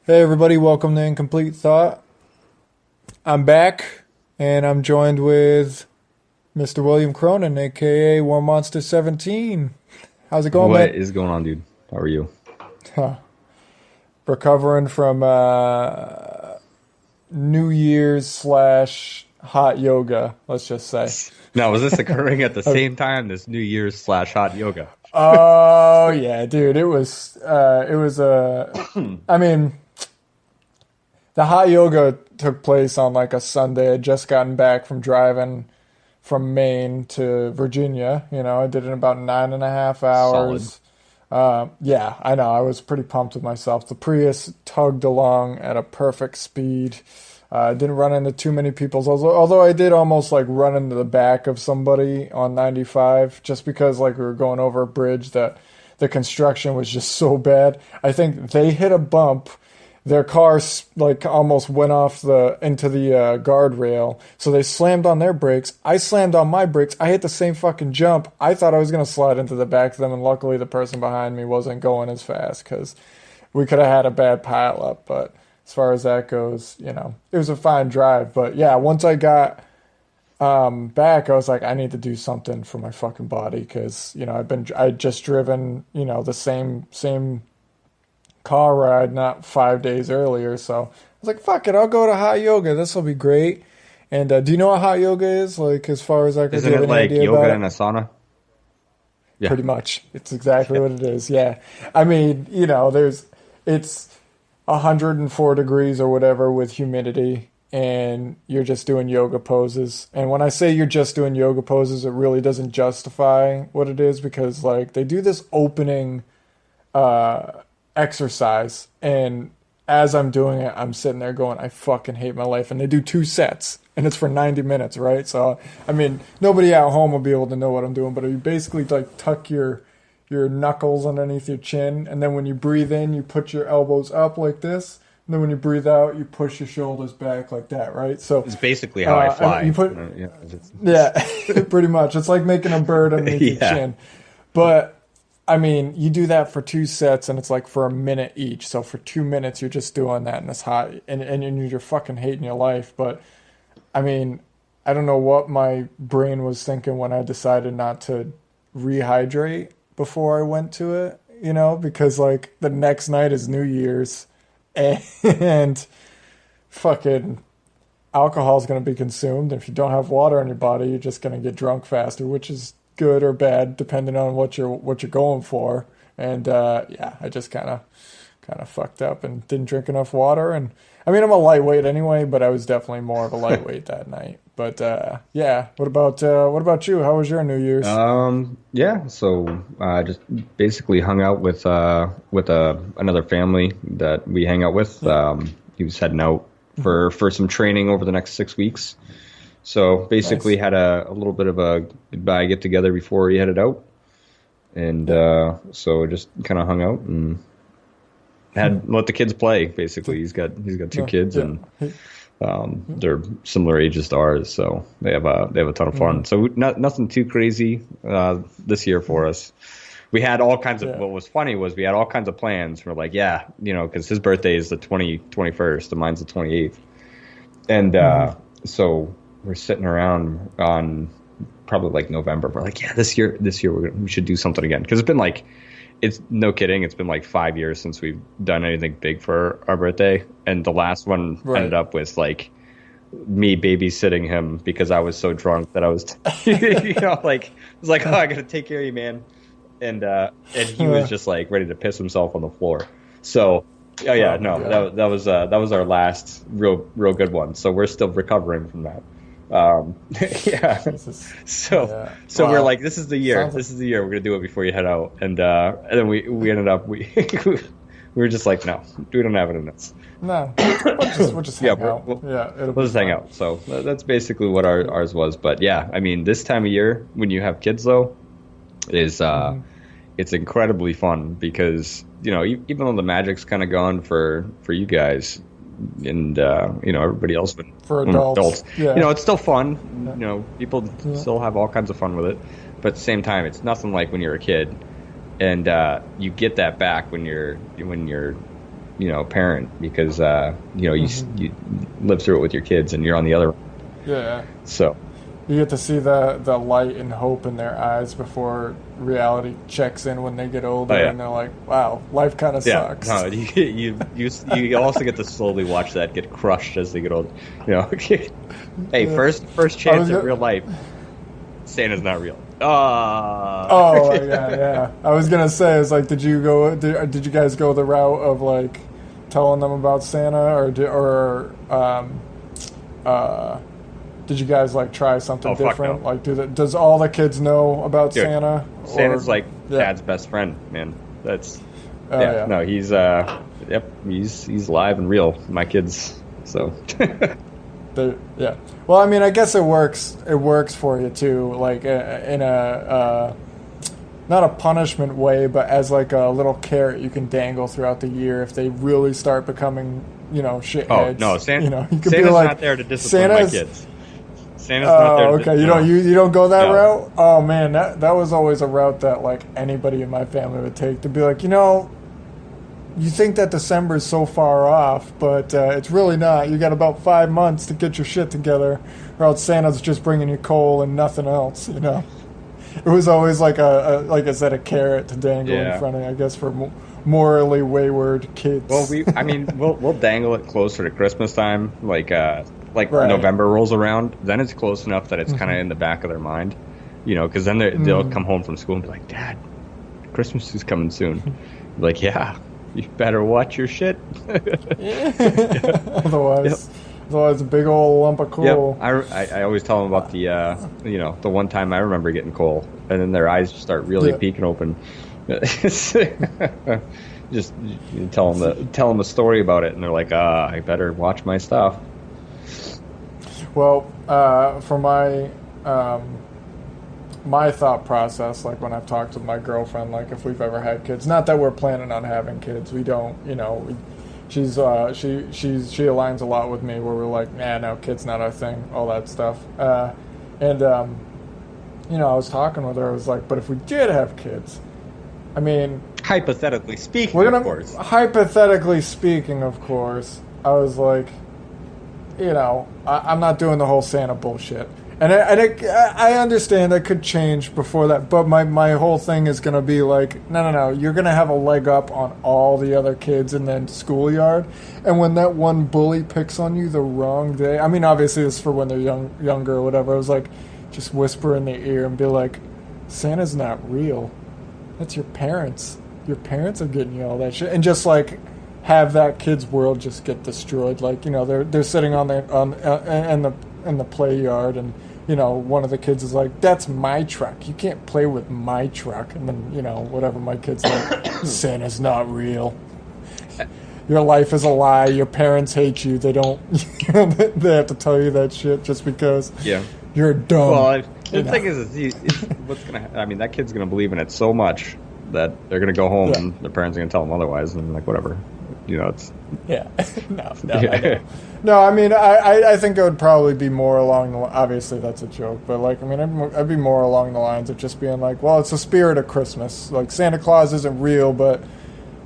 Hey everybody, welcome to Incomplete Thought. I'm back and I'm joined with Mr. William Cronin, aka Warmonster17. How's it going, What man? is going on, dude? How are you? Huh. Recovering from New Year's slash hot yoga, let's just say. Now, was this occurring at the Uh, same time, this New Year's slash hot yoga? Oh yeah, dude, I mean, the hot yoga took place on like a Sunday. I'd just gotten back from driving from Maine to Virginia. I did it in about 9.5 hours. Solid. Yeah, I know. I was pretty pumped with myself. The Prius tugged along at a perfect speed. Didn't run into too many people. Although I did almost like run into the back of somebody on 95 just because like we were going over a bridge that the construction was just so bad. I think they hit a bump. Their car like almost went off the into the guardrail, so they slammed on their brakes. I slammed on my brakes. I hit the same fucking jump. I thought I was gonna slide into the back of them, and luckily the person behind me wasn't going as fast because we could have had a bad pile up. But as far as that goes, it was a fine drive. But yeah, once I got back, I was like, I need to do something for my fucking body because I'd just driven the same car ride not 5 days earlier. So I was like, fuck it, I'll go to hot yoga. This will be great. And do you know what hot yoga is? Like, as far as I can, do Isn't you have it any like idea about yoga it? and a sauna? Yeah. Pretty much. It's exactly what it is. Yeah. I mean, it's 104 degrees or whatever with humidity, and you're just doing yoga poses. And when I say you're just doing yoga poses, it really doesn't justify what it is because, like, they do this opening exercise, and as I'm doing it, I'm sitting there going, I fucking hate my life. And they do two sets, and it's for 90 minutes, right? So, I mean, nobody at home will be able to know what I'm doing, but you basically like tuck your knuckles underneath your chin, and then when you breathe in, you put your elbows up like this, and then when you breathe out, you push your shoulders back like that, right? So, It's basically how I and you fly. put, Yeah. yeah, pretty much. It's like making a bird underneath your Yeah. chin. But I mean, you do that for two sets and it's like for a minute each. So for 2 minutes, you're just doing that and it's hot and you're fucking hating your life. But I mean, I don't know what my brain was thinking when I decided not to rehydrate before I went to it, because like the next night is New Year's and fucking alcohol is going to be consumed. If you don't have water in your body, you're just going to get drunk faster, which is good or bad depending on what you're going for. And yeah, I just kind of fucked up and didn't drink enough water. And I mean, I'm a lightweight anyway, but I was definitely more of a lightweight that night. But yeah, what about you? How was your New Year's? Yeah. So I just basically hung out with another family that we hang out with. Yeah. He was heading out for some training over the next 6 weeks. So basically Nice. had a little bit of a goodbye get together before he headed out. And Yeah. so just kind of hung out and had let the kids play. Basically, he's got two Yeah. kids, Yeah. and they're similar ages to ours, so they have a ton of fun. So nothing too crazy this year for us. We had all kinds of. Yeah. What was funny was we had all kinds of plans. We're like, yeah, because his birthday is the 21st, and mine's the 28th, and so we're sitting around on probably like November. We're like, yeah, this year we should do something again because it's been like. It's no kidding. It's been like 5 years since we've done anything big for our birthday. And the last one ended Right. up with like me babysitting him because I was so drunk that I was, like, I was like, oh, I got to take care of you, man. And he was just like ready to piss himself on the floor. So, oh yeah, Oh my no, God. that was our last real good one. So we're still recovering from that. Yeah. Jesus. So Yeah. so we're Wow. like, this is the year. Sounds like, This is the year. We're gonna do it before you head out. And then we ended up we we were just like, no, we don't have it in us. no. We'll just Yeah, hang out. Yeah, it'll we'll be just hang fine. out. So that's basically what ours was. But yeah, I mean, this time of year when you have kids though, is Hmm. it's incredibly fun because even though the magic's kind of gone for you guys and everybody else when For adults. adults, Yeah. it's still fun. Yeah. People Yeah. still have all kinds of fun with it, but at the same time, it's nothing like when you're a kid, and you get that back when you're parent because you live through it with your kids and you're on the other. Yeah. So you get to see the light and hope in their eyes before reality checks in when they get older, and they're like, "Wow, life kind of sucks." No, you also get to slowly watch that get crushed as they get older. Hey, first chance at real life. Santa's not real. Oh yeah. I was gonna say, it's like, did you guys go the route of like telling them about Santa, or did you guys like try something different? No. Like, does all the kids know about Santa? Santa's like Dad's best friend, man. That's no, he's he's live and real. My kids, so. Yeah. Well, I mean, I guess it works. It works for you too, like in a not a punishment way, but as like a little carrot you can dangle throughout the year if they really start becoming, shitheads. Oh no, Santa! You could Santa's be like, not there to discipline my kids. Santa's not there. Okay, you don't go that route. Oh man, that was always a route that like anybody in my family would take, to be like, you think that December is so far off, but it's really not. You got about 5 months to get your shit together, or else Santa's just bringing you coal and nothing else. It was always like like I said, a carrot to dangle in front of you, I guess, for morally wayward kids. Well, we'll dangle it closer to Christmas time, like November rolls around. Then it's close enough that it's kind of in the back of their mind, because then they'll come home from school and be like, "Dad, Christmas is coming soon." Like, yeah. You better watch your shit. Otherwise, a big old lump of coal. Yep. I always tell them about the one time I remember getting coal, and then their eyes just start really peeking open. Just tell them a story about it, and they're like, I better watch my stuff. Well, for my thought process, like when I've talked with my girlfriend, like if we've ever had kids, not that we're planning on having kids, we don't, she aligns a lot with me, where we're like, nah, no, kids not our thing, all that stuff. I was talking with her, I was like, but if we did have kids, I mean, hypothetically speaking, of course. Hypothetically speaking, of course, I was like, I'm not doing the whole Santa bullshit. And I understand that could change before that, but my whole thing is going to be like, no, you're going to have a leg up on all the other kids in the schoolyard, and when that one bully picks on you the wrong day, I mean, obviously it's for when they're younger or whatever, I was like, just whisper in their ear and be like, Santa's not real. That's your parents. Your parents are getting you all that shit, and just like have that kid's world just get destroyed. Like, they're sitting in the play yard, and one of the kids is like, "That's my truck. You can't play with my truck." And then, whatever, my kid's like, "Santa's not real. Your life is a lie. Your parents hate you. They don't. They have to tell you that shit just because you're dumb." Well, the thing is what's gonna? I mean, that kid's gonna believe in it so much that they're gonna go home and their parents are gonna tell them otherwise, and like whatever. It's No, I mean, I think it would probably be more along the obviously that's a joke, but like, I mean, I'd be more along the lines of just being like, well, it's the spirit of Christmas. Like, Santa Claus isn't real, but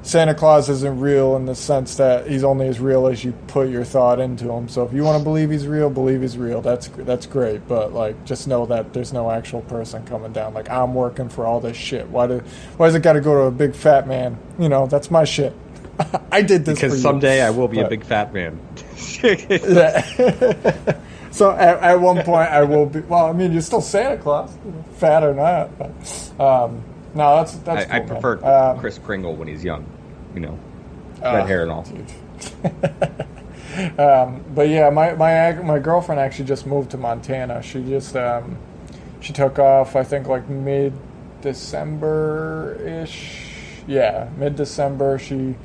Santa Claus isn't real in the sense that he's only as real as you put your thought into him. So if you want to believe he's real, believe he's real. That's great, but like, just know that there's no actual person coming down. Like, I'm working for all this shit. Why does it got to go to a big fat man? That's my shit. I did this because someday I will be a big fat man. So at one point I will be. Well, I mean, you're still Santa Claus, fat or not. But, no, that's. I cool, prefer Kris Kringle when he's young, red hair and all. But yeah, my girlfriend actually just moved to Montana. She just she took off, I think, like mid-December-ish. Yeah, mid-December. She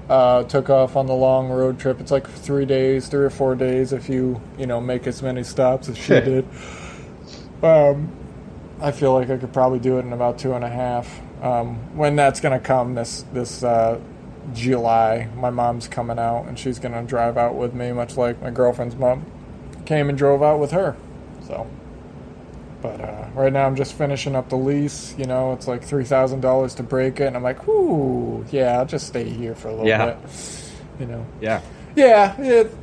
took off on the long road trip. It's like 3 or 4 days if you make as many stops as she did. I feel like I could probably do it in about 2.5. When that's going to come this July, my mom's coming out and she's going to drive out with me, much like my girlfriend's mom came and drove out with her. So, but right now I'm just finishing up the lease. It's like $3,000 to break it, and I'm like, ooh, yeah, I'll just stay here for a little bit. you know. Yeah. Yeah,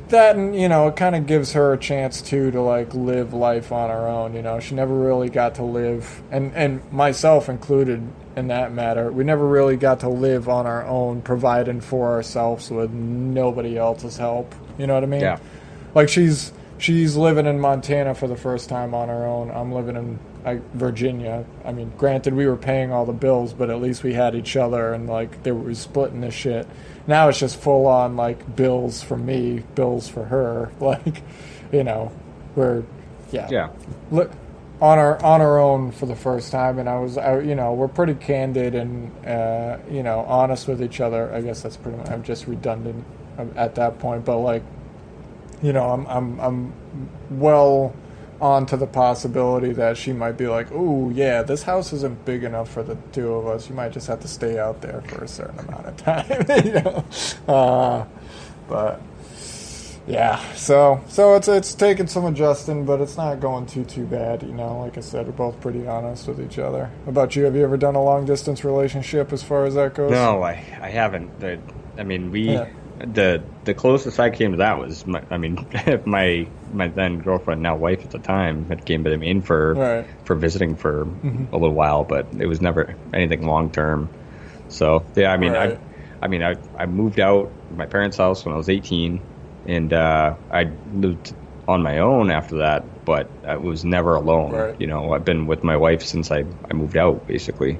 that, and it kind of gives her a chance too to like live life on her own. She never really got to live, and myself included in that matter. We never really got to live on our own, providing for ourselves with nobody else's help. You know what I mean? Yeah. Like she's living in Montana for the first time on her own. I'm living in Virginia. I mean, granted, we were paying all the bills, but at least we had each other, and like they were splitting this shit. Now it's just full on like bills for me, bills for her. Like, we're on our own for the first time, and we're pretty candid and honest with each other. I guess that's pretty much, I'm just redundant at that point, but like, I'm well on to the possibility that she might be like, "Ooh, yeah, this house isn't big enough for the two of us. You might just have to stay out there for a certain amount of time." But yeah, so it's taking some adjusting, but it's not going too bad. Like I said, we're both pretty honest with each other. How about you? Have you ever done a long distance relationship as far as that goes? No, I haven't. I mean, the closest I came to that was my then girlfriend, now wife at the time, had came to Maine for visiting for a little while, but it was never anything long term. So yeah, I moved out of my parents' house when I was 18, and I lived on my own after that, but I was never alone. Right. I've been with my wife since I moved out, basically.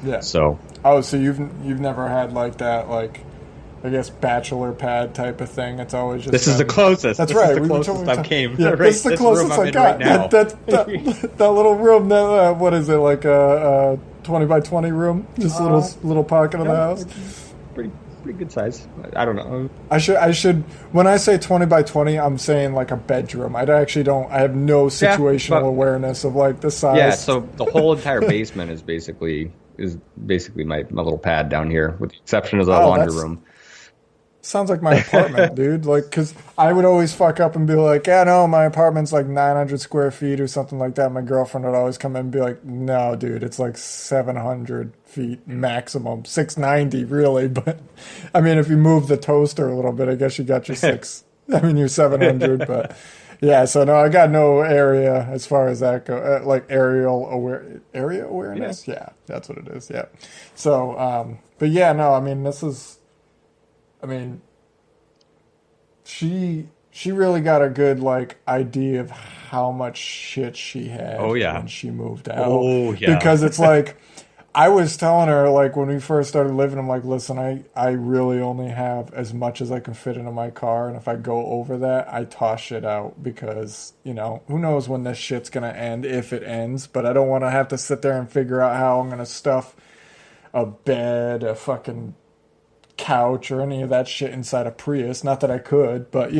Yeah. So. Oh, so you've never had like that, like, I guess, bachelor pad type of thing. It's always just. This is the closest. That's right. right. This is the closest I've came. Yeah, right, this is the closest I got. Right that little room. What is it, like a 20 by 20 room? Just a little pocket of the house. Pretty good size. I don't know. I should. When I say 20 by 20, I'm saying like a bedroom. I actually don't. I have no situational awareness of like the size. Yeah. So the whole entire basement is basically my little pad down here, with the exception of the laundry room. Sounds like my apartment, dude. Like, because I would always fuck up and be like, yeah, no, my apartment's like 900 square feet or something like that. My girlfriend would always come in and be like, no, dude, it's like 700 feet maximum. 690, really. But, I mean, if you move the toaster a little bit, I guess you got your you're 700. But, yeah, so no, I got no area as far as that goes. Like, area awareness? Yeah, that's what it is, yeah. So, but yeah, no, I mean, she really got a good like idea of how much shit she had when she moved out. Oh yeah. Because it's like I was telling her, like, when we first started living, I'm like, listen, I really only have as much as I can fit into my car, and if I go over that, I toss shit out because, who knows when this shit's gonna end, if it ends, but I don't want to have to sit there and figure out how I'm gonna stuff a bed, a fucking couch, or any of that shit inside a Prius. Not that I could, but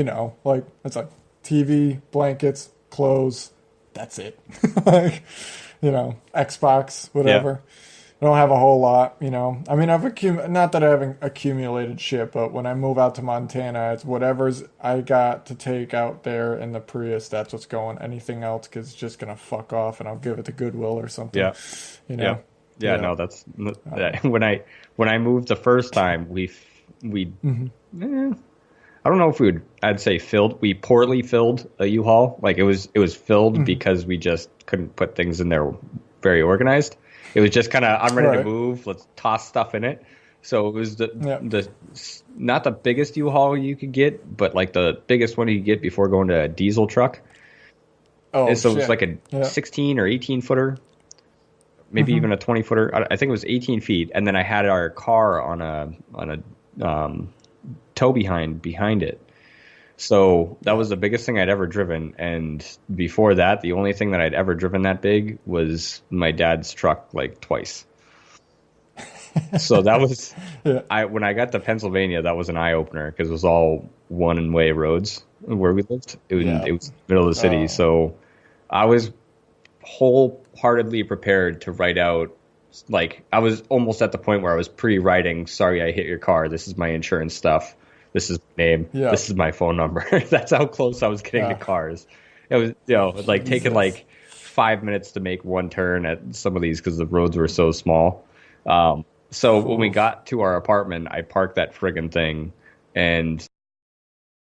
like, it's like TV, blankets, clothes, that's it. Like, Xbox, whatever. I don't have a whole lot, I mean, not that I haven't accumulated shit, but when I move out to Montana, it's whatever's I got to take out there in the Prius, that's what's going. Anything else is just gonna fuck off, and I'll give it to Goodwill or something. Yeah, no, that's when I moved the first time, we I don't know if I'd say we poorly filled a U-Haul. Like it was filled because we just couldn't put things in there very organized. It was just kind of, I'm ready to move, let's toss stuff in it. So it was the not the biggest U-Haul you could get, but like the biggest one you could get before going to a diesel truck. Oh, and so it was like a 16 or 18 footer. Maybe even a 20 footer. I think it was 18 feet. And then I had our car on a tow behind it. So that was the biggest thing I'd ever driven. And before that, the only thing that I'd ever driven that big was my dad's truck, like twice. So that was, when I got to Pennsylvania, that was an eye opener because it was all one-way roads where we lived. It was middle of the city. So I was wholeheartedly prepared to write out, like, I was almost at the point where I was pre-writing, sorry I hit your car, this is my insurance stuff, this is my name, this is my phone number. That's how close I was getting to cars. It was like taking like 5 minutes to make one turn at some of these because the roads were so small. So when we got to our apartment, I parked that friggin' thing and